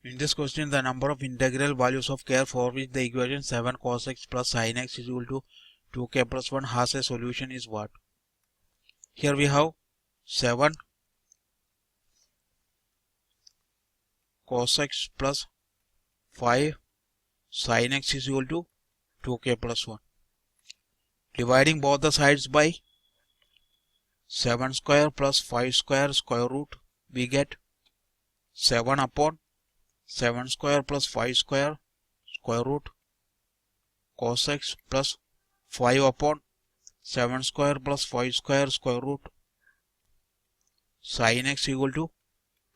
In this question, the number of integral values of k for which the equation 7 cos x plus sin x is equal to 2k plus 1 has a solution is what? Here we have 7 cos x plus 5 sin x is equal to 2k plus 1. Dividing both the sides by 7 square plus 5 square square root, we get 7 upon 7 square plus 5 square square root cos x plus 5 upon 7 square plus 5 square square root sin x equal to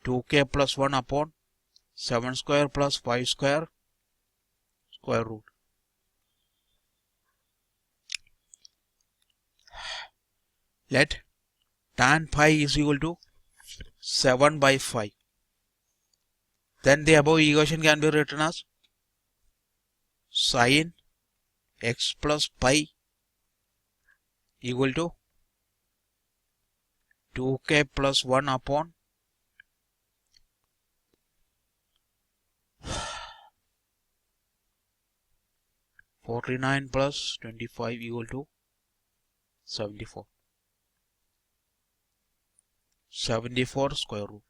2k plus 1 upon 7 square plus 5 square square root. Let tan pi is equal to 7 by 5. Then the above equation can be written as sin x plus pi equal to 2k plus 1 upon 49 plus 25 equal to 74. 74 square root.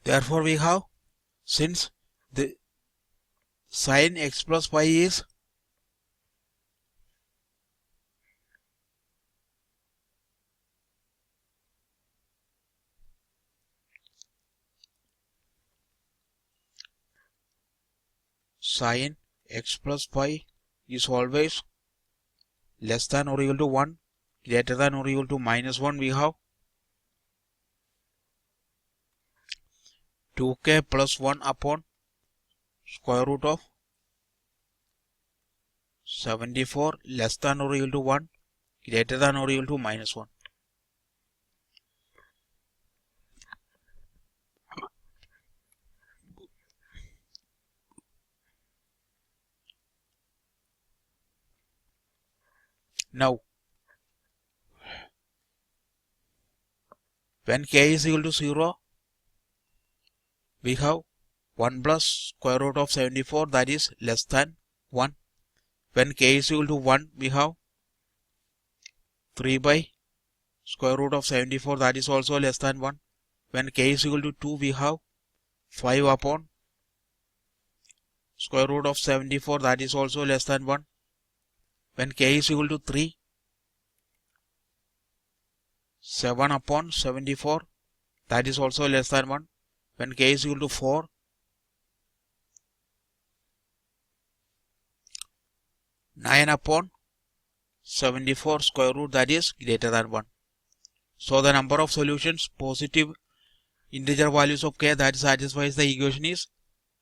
Therefore, we have, since the sin x plus pi is sin x plus pi is always less than or equal to 1, greater than or equal to minus 1, we have 2k plus 1 upon square root of 74 less than or equal to 1, greater than or equal to minus 1. Now, when k is equal to 0, we have 1 plus square root of 74, that is less than 1. When k is equal to 1, we have 3 by square root of 74, that is also less than 1. When k is equal to 2, we have 5 upon square root of 74, that is also less than 1. When k is equal to 3, 7 upon 74, that is also less than 1. When k is equal to 4, 9 upon 74 square root, that is greater than 1. So the number of solutions, positive integer values of k that satisfies the equation is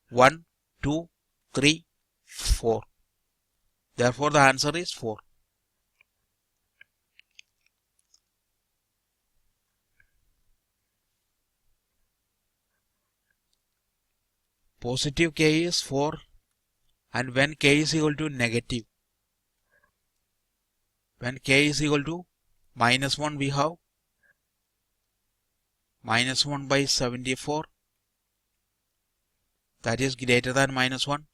1, 2, 3, 4. Therefore, the answer is 4. Positive k is 4, and when k is equal to negative, when k is equal to minus 1, we have minus 1 by 74, that is greater than minus 1.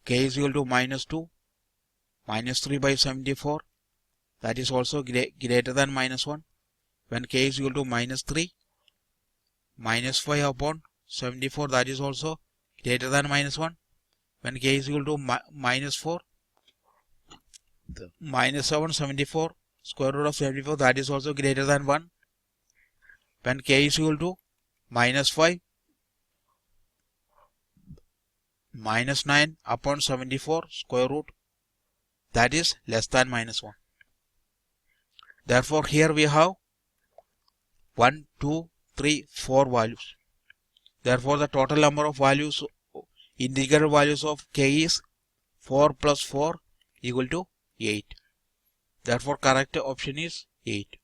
K is equal to minus 2, minus 3 by 74, that is also greater than minus 1. When k is equal to minus 3, minus 5 upon 74, that is also greater than minus 1. When k is equal to minus 4, minus 7, 74, square root of 74, that is also greater than 1. When k is equal to minus 5, minus 9 upon 74, square root, that is less than minus 1. Therefore, here we have 1, 2, 3, 4 values. Therefore, the total number of values, integer values of k is 4 plus 4 equal to 8. Therefore correct option is 8.